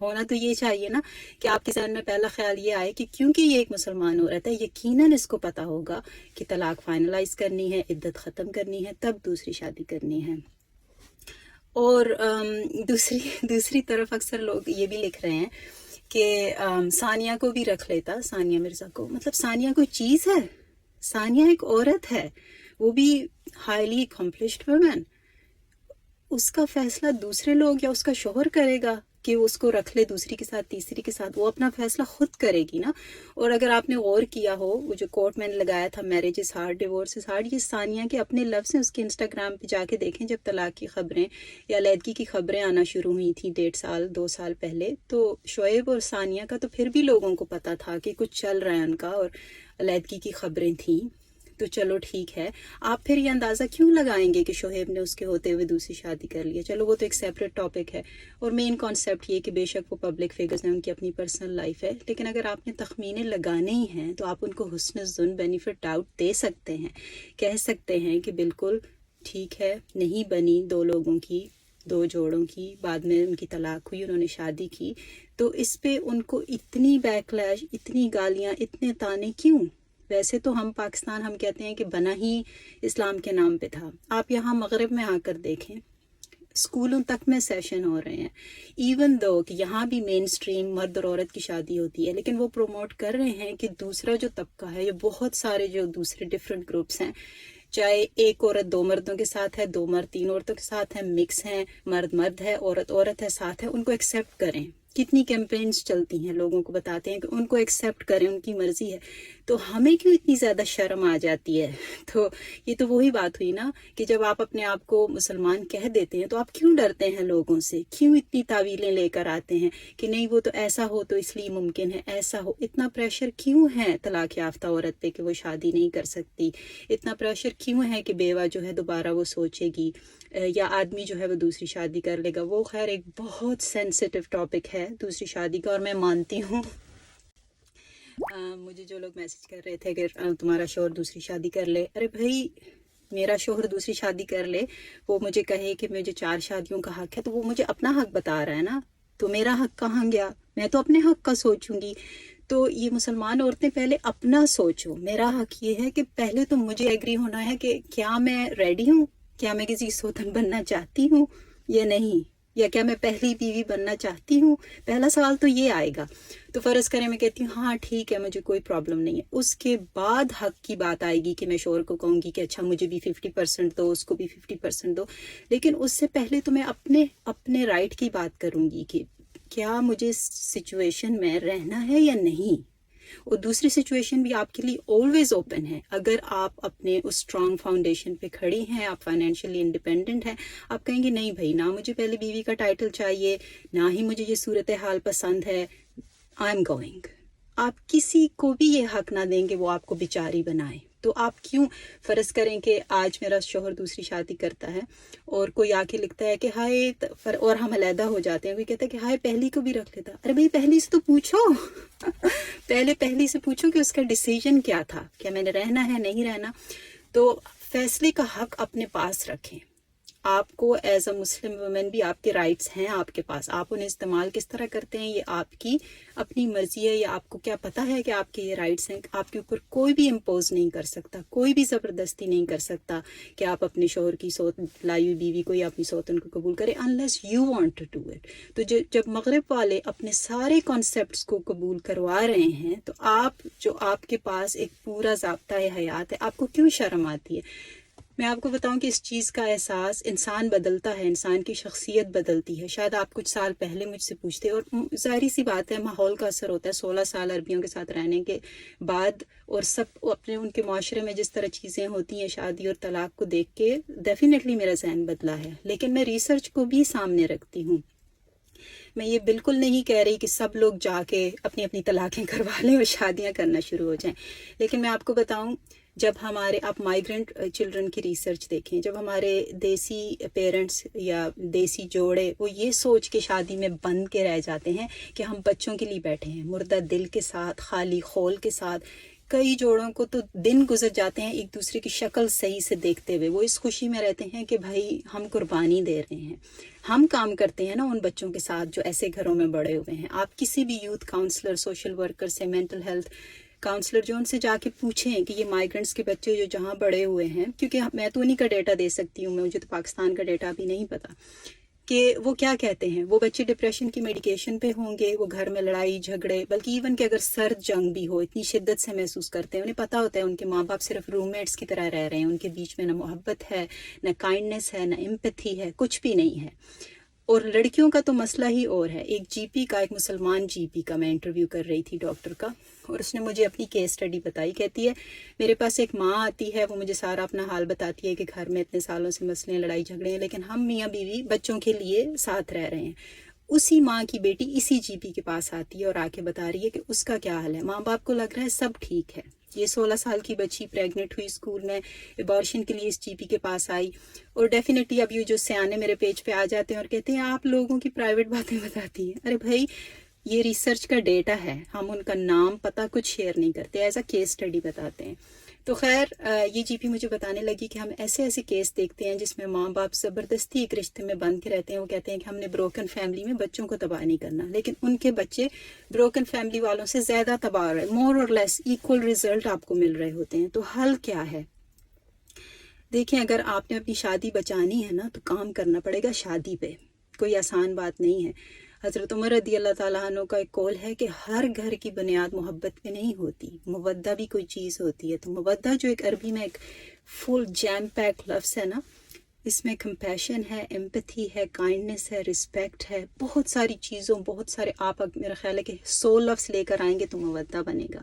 ہونا تو یہ چاہیے نا کہ آپ کے ذہن میں پہلا خیال یہ آئے کہ کیونکہ یہ ایک مسلمان عورت ہے یقیناً اس کو پتہ ہوگا کہ طلاق فائنلائز کرنی ہے، عدت ختم کرنی ہے، تب دوسری شادی کرنی ہے۔ اور دوسری طرف اکثر لوگ یہ بھی لکھ رہے ہیں کہ ثانیہ کو بھی رکھ لیتا، ثانیہ مرزا کو، مطلب ثانیہ کوئی چیز ہے؟ ثانیہ ایک عورت ہے، وہ بھی ہائیلی اکمپلشڈ وومن۔ اس کا فیصلہ دوسرے لوگ یا اس کا شوہر کرے گا کہ اس کو رکھ لے دوسری کے ساتھ، تیسری کے ساتھ؟ وہ اپنا فیصلہ خود کرے گی نا۔ اور اگر آپ نے غور کیا ہو، وہ جو کوٹ میں نے لگایا تھا marriage is hard, divorce is hard, یہ ثانیہ کے اپنے لفظ ہیں۔ اس کے انسٹاگرام پہ جا کے دیکھیں، جب طلاق کی خبریں یا علیحدگی کی خبریں آنا شروع ہوئی تھیں 1.5 2 سال پہلے، تو شعیب اور ثانیہ کا تو پھر بھی لوگوں کو پتا تھا کہ کچھ چل رہا ہے ان کا، اور علیحدگی کی خبریں تھیں۔ تو چلو ٹھیک ہے، آپ پھر یہ اندازہ کیوں لگائیں گے کہ شعیب نے اس کے ہوتے ہوئے دوسری شادی کر لی ہے؟ چلو وہ تو ایک سیپریٹ ٹاپک ہے، اور مین کانسیپٹ یہ کہ بے شک وہ پبلک فگرز ہیں، ان کی اپنی پرسنل لائف ہے، لیکن اگر آپ نے تخمینے لگانے ہی ہیں تو آپ ان کو حسن ظن بینیفٹ ڈاؤٹ دے سکتے ہیں، کہہ سکتے ہیں کہ بالکل ٹھیک ہے، نہیں بنی دو لوگوں کی، دو جوڑوں کی، بعد میں ان کی طلاق ہوئی، انہوں نے شادی کی، تو اس پہ ان کو اتنی بیک لیش، اتنی گالیاں، اتنے تانے کیوں؟ ویسے تو ہم پاکستان، ہم کہتے ہیں کہ بنا ہی اسلام کے نام پہ تھا۔ آپ یہاں مغرب میں آ کر دیکھیں، اسکولوں تک میں سیشن ہو رہے ہیں، ایون دو کہ یہاں بھی مین اسٹریم مرد اور عورت کی شادی ہوتی ہے، لیکن وہ پروموٹ کر رہے ہیں کہ دوسرا جو طبقہ ہے، یہ بہت سارے جو دوسرے ڈفرینٹ گروپس ہیں، چاہے ایک عورت 2 مردوں کے ساتھ ہے، 2 مرد 3 عورتوں کے ساتھ ہے، مکس ہیں، مرد مرد ہے، عورت عورت ہے، ساتھ ہے، ان کو ایکسیپٹ کریں۔ کتنی کیمپینز چلتی ہیں، لوگوں کو بتاتے ہیں کہ ان کو ایکسیپٹ کریں، ان کی مرضی ہے، تو ہمیں کیوں اتنی زیادہ شرم آ جاتی ہے؟ تو یہ تو وہی بات ہوئی نا کہ جب آپ اپنے آپ کو مسلمان کہہ دیتے ہیں تو آپ کیوں ڈرتے ہیں لوگوں سے؟ کیوں اتنی تعویلیں لے کر آتے ہیں کہ نہیں وہ تو ایسا ہو تو اس لیے ممکن ہے، ایسا ہو؟ اتنا پریشر کیوں ہے طلاق یافتہ عورت پہ کہ وہ شادی نہیں کر سکتی؟ اتنا پریشر کیوں ہے کہ بیوہ جو ہے دوبارہ وہ سوچے گی، یا آدمی جو ہے وہ دوسری شادی کر لے گا؟ وہ خیر ایک بہت سینسیٹیو ٹاپک ہے دوسری شادی کا، اور میں مانتی ہوں مجھے جو لوگ میسج کر رہے تھے کہ تمہارا شوہر دوسری شادی کر لے، ارے بھائی میرا شوہر دوسری شادی کر لے، وہ مجھے کہے کہ مجھے 4 شادیوں کا حق ہے، تو وہ مجھے اپنا حق بتا رہا ہے نا، تو میرا حق کہاں گیا؟ میں تو اپنے حق کا سوچوں گی۔ تو یہ مسلمان عورتیں پہلے اپنا سوچو۔ میرا حق یہ ہے کہ پہلے تو مجھے ایگری ہونا ہے کہ کیا میں ریڈی ہوں، کیا میں کسی سوتن بننا چاہتی ہوں یا نہیں، یا کیا میں پہلی بیوی بننا چاہتی ہوں؟ پہلا سوال تو یہ آئے گا۔ تو فرض کریں میں کہتی ہوں ہاں ٹھیک ہے، مجھے کوئی پرابلم نہیں ہے، اس کے بعد حق کی بات آئے گی کہ میں شوہر کو کہوں گی کہ اچھا مجھے بھی 50% دو، اس کو بھی 50% دو، لیکن اس سے پہلے تو میں اپنے رائٹ کی بات کروں گی کہ کیا مجھے سچویشن میں رہنا ہے یا نہیں۔ اور دوسری سچویشن بھی آپ کے لیے آلویز اوپن ہے، اگر آپ اپنے اس اسٹرانگ فاؤنڈیشن پہ کھڑی ہیں، آپ فائنینشلی انڈیپینڈنٹ ہیں، آپ کہیں گے نہیں بھائی، نہ مجھے پہلے بیوی کا ٹائٹل چاہیے، نہ ہی مجھے یہ صورتحال پسند ہے، آئی ایم گوئنگ۔ آپ کسی کو بھی یہ حق نہ دیں گے وہ آپ کو بیچاری بنائے۔ تو آپ کیوں، فرض کریں کہ آج میرا شوہر دوسری شادی کرتا ہے اور کوئی آ کے لکھتا ہے کہ ہائے، اور ہم علیحدہ ہو جاتے ہیں، کوئی کہتا ہے کہ ہائے پہلی کو بھی رکھ لیتا، ارے بھائی پہلی سے تو پوچھو پہلی سے پوچھو کہ اس کا ڈیسیجن کیا تھا، کیا میں نے رہنا ہے نہیں رہنا۔ تو فیصلے کا حق اپنے پاس رکھیں۔ آپ کو ایز اے مسلم وومن بھی آپ کے رائٹس ہیں آپ کے پاس، آپ انہیں استعمال کس طرح کرتے ہیں یہ آپ کی اپنی مرضی ہے، یا آپ کو کیا پتہ ہے کہ آپ کے یہ رائٹس ہیں؟ آپ کے اوپر کوئی بھی امپوز نہیں کر سکتا، کوئی بھی زبردستی نہیں کر سکتا کہ آپ اپنے شوہر کی لائی ہوئی بیوی کو یا اپنی سوتن کو قبول کریں unless you want to do it۔ تو جب مغرب والے اپنے سارے کانسیپٹس کو قبول کروا رہے ہیں تو آپ کے پاس ایک پورا ضابطۂ حیات ہے، آپ کو کیوں شرم آتی ہے؟ میں آپ کو بتاؤں کہ اس چیز کا احساس انسان بدلتا ہے، انسان کی شخصیت بدلتی ہے۔ شاید آپ کچھ سال پہلے مجھ سے پوچھتے، اور ظاہری سی بات ہے ماحول کا اثر ہوتا ہے، 16 سال عربیوں کے ساتھ رہنے کے بعد، اور سب اپنے ان کے معاشرے میں جس طرح چیزیں ہوتی ہیں شادی اور طلاق کو دیکھ کے ڈیفینیٹلی میرا ذہن بدلا ہے، لیکن میں ریسرچ کو بھی سامنے رکھتی ہوں۔ میں یہ بالکل نہیں کہہ رہی کہ سب لوگ جا کے اپنی طلاقیں کروا لیں اور شادیاں کرنا شروع ہو جائیں، لیکن میں آپ کو بتاؤں، جب آپ مائیگرنٹ چلڈرن کی ریسرچ دیکھیں، جب ہمارے دیسی پیرنٹس یا دیسی جوڑے وہ یہ سوچ کے شادی میں بند کے رہ جاتے ہیں کہ ہم بچوں کے لیے بیٹھے ہیں، مردہ دل کے ساتھ، خالی خول کے ساتھ، کئی جوڑوں کو تو دن گزر جاتے ہیں ایک دوسرے کی شکل صحیح سے دیکھتے ہوئے، وہ اس خوشی میں رہتے ہیں کہ بھائی ہم قربانی دے رہے ہیں، ہم کام کرتے ہیں نا ان بچوں کے ساتھ جو ایسے گھروں میں بڑے ہوئے ہیں۔ آپ کسی بھی یوتھ کاؤنسلر، سوشل ورکر سے، مینٹل ہیلتھ کاؤنسلر جو ان سے جا کے پوچھیں کہ یہ مائیگرنٹس کے بچے جو جہاں بڑے ہوئے ہیں، کیونکہ میں تو انہیں کا ڈیٹا دے سکتی ہوں، مجھے تو پاکستان کا ڈیٹا بھی نہیں پتا کہ وہ کیا کہتے ہیں۔ وہ بچے ڈپریشن کی میڈیکیشن پہ ہوں گے، وہ گھر میں لڑائی جھگڑے، بلکہ ایون کہ اگر سرد جنگ بھی ہو اتنی شدت سے محسوس کرتے ہیں، انہیں پتہ ہوتا ہے ان کے ماں باپ صرف روم میٹس کی طرح رہ رہے ہیں، ان کے بیچ میں نہ محبت ہے، نہ کائنڈنیس ہے، نہ ایمپتھی ہے، کچھ بھی نہیں ہے۔ اور لڑکیوں کا تو مسئلہ ہی اور ہے۔ ایک جی پی کا، ایک مسلمان جی پی کا میں انٹرویو کر رہی تھی، ڈاکٹر کا، اور اس نے مجھے اپنی کیس اسٹڈی بتائی۔ کہتی ہے میرے پاس ایک ماں آتی ہے، وہ مجھے سارا اپنا حال بتاتی ہے کہ گھر میں اتنے سالوں سے مسئلے، لڑائی جھگڑے ہیں، لیکن ہم میاں بیوی بچوں کے لیے ساتھ رہ رہے ہیں۔ اسی ماں کی بیٹی اسی جی پی کے پاس آتی ہے اور آ کے بتا رہی ہے کہ اس کا کیا حال ہے۔ ماں باپ کو لگ رہا ہے سب ٹھیک ہے۔ یہ 16 سال کی بچی پریگنٹ ہوئی، اسکول میں ایبارشن کے لیے اس جی پی کے پاس آئی، اور ڈیفینیٹلی اب یہ جو سیانے میرے پیج پہ آ جاتے ہیں اور کہتے ہیں آپ لوگوں کی پرائیویٹ باتیں بتاتی ہیں۔ ارے بھائی یہ ریسرچ کا ڈیٹا ہے، ہم ان کا نام پتہ کچھ شیئر نہیں کرتے، ایز اے کیس اسٹڈی بتاتے ہیں۔ تو خیر یہ جی پی مجھے بتانے لگی کہ ہم ایسے ایسے کیس دیکھتے ہیں جس میں ماں باپ زبردستی ایک رشتے میں بند کے رہتے ہیں۔ وہ کہتے ہیں کہ ہم نے بروکن فیملی میں بچوں کو تباہ نہیں کرنا، لیکن ان کے بچے بروکن فیملی والوں سے زیادہ تباہ ہو رہے ہیں، مور اور لیس ایکول ریزلٹ آپ کو مل رہے ہوتے ہیں۔ تو حل کیا ہے؟ دیکھیں، اگر آپ نے اپنی شادی بچانی ہے نا تو کام کرنا پڑے گا شادی پہ، کوئی آسان بات نہیں ہے۔ حضرت عمر رضی اللہ تعالیٰ عنہ کا ایک قول ہے کہ ہر گھر کی بنیاد محبت پہ نہیں ہوتی، مودہ بھی کوئی چیز ہوتی ہے۔ تو مودہ جو ایک عربی میں ایک فل جیم پیک لفظ ہے نا، اس میں کمپیشن ہے، ایمپتھی ہے، کائنڈنیس ہے، رسپیکٹ ہے، بہت ساری چیزوں، بہت سارے، آپ میرا خیال ہے کہ 100 لفظ لے کر آئیں گے تو مودہ بنے گا۔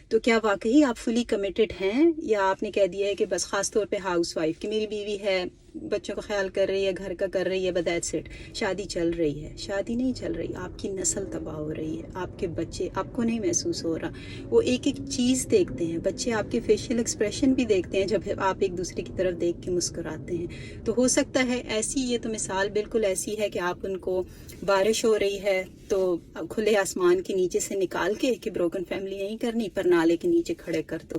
تو کیا واقعی آپ فلی کمیٹڈ ہیں، یا آپ نے کہہ دیا ہے کہ بس خاص طور پہ ہاؤس وائف کہ میری بیوی ہے، بچوں کا خیال کر رہی ہے، گھر کا کر رہی ہے، بس دیٹس اٹ، شادی چل رہی ہے؟ شادی نہیں چل رہی، آپ کی نسل تباہ ہو رہی ہے، آپ کے بچے، آپ کو نہیں محسوس ہو رہا، وہ ایک ایک چیز دیکھتے ہیں، بچے آپ کے فیشیل ایکسپریشن بھی دیکھتے ہیں جب آپ ایک دوسرے کی طرف دیکھ کے مسکراتے ہیں۔ تو ہو سکتا ہے ایسی، یہ تو مثال بالکل ایسی ہے کہ آپ ان کو بارش ہو رہی ہے تو کھلے آسمان کے نیچے سے نکال کے کہ بروکن فیملی نہیں کرنی، پر نالے کے نیچے کھڑے کر دو۔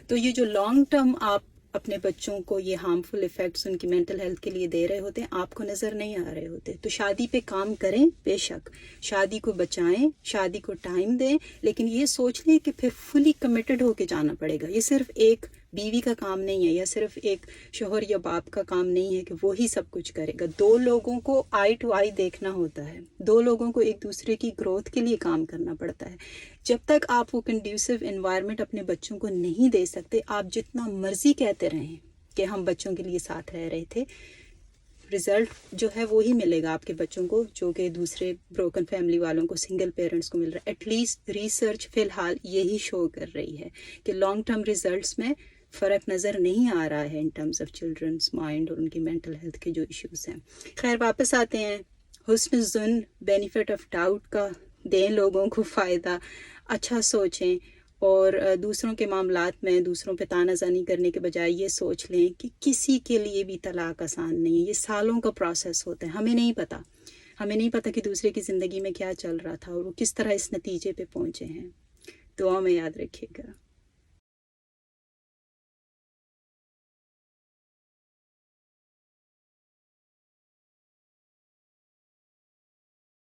تو یہ جو لانگ ٹرم آپ اپنے بچوں کو یہ ہارمفل ایفیکٹس ان کی مینٹل ہیلتھ کے لیے دے رہے ہوتے ہیں، آپ کو نظر نہیں آ رہے ہوتے۔ تو شادی پہ کام کریں، بے شک شادی کو بچائیں، شادی کو ٹائم دیں، لیکن یہ سوچ لیں کہ پھر فلی کمیٹڈ ہو کے جانا پڑے گا۔ یہ صرف ایک بیوی کا کام نہیں ہے، یا صرف ایک شوہر یا باپ کا کام نہیں ہے کہ وہی سب کچھ کرے گا۔ دو لوگوں کو آئی ٹو آئی دیکھنا ہوتا ہے، دو لوگوں کو ایک دوسرے کی گروتھ کے لیے کام کرنا پڑتا ہے۔ جب تک آپ وہ کنڈیوسو انوائرمنٹ اپنے بچوں کو نہیں دے سکتے، آپ جتنا مرضی کہتے رہیں کہ ہم بچوں کے لیے ساتھ رہ رہے تھے، رزلٹ جو ہے وہی ملے گا آپ کے بچوں کو جو کہ دوسرے بروکن فیملی والوں کو، سنگل پیرنٹس کو مل رہا ہے۔ ایٹ لیسٹ ریسرچ فی الحال یہی شو کر رہی ہے کہ لانگ ٹرم ریزلٹس میں فرق نظر نہیں آ رہا ہے in terms of children's mind اور ان کی مینٹل ہیلتھ کے جو ایشوز ہیں۔ خیر واپس آتے ہیں، حسن ظن، بینیفٹ آف ڈاؤٹ کا دیں لوگوں کو فائدہ، اچھا سوچیں، اور دوسروں کے معاملات میں دوسروں پہ تانا زنی کرنے کے بجائے یہ سوچ لیں کہ کسی کے لیے بھی طلاق آسان نہیں ہے، یہ سالوں کا پروسیس ہوتا ہے۔ ہمیں نہیں پتہ کہ دوسرے کی زندگی میں کیا چل رہا تھا اور وہ کس طرح اس نتیجے پہ پہنچے ہیں۔ دعا میں یاد رکھیے گا۔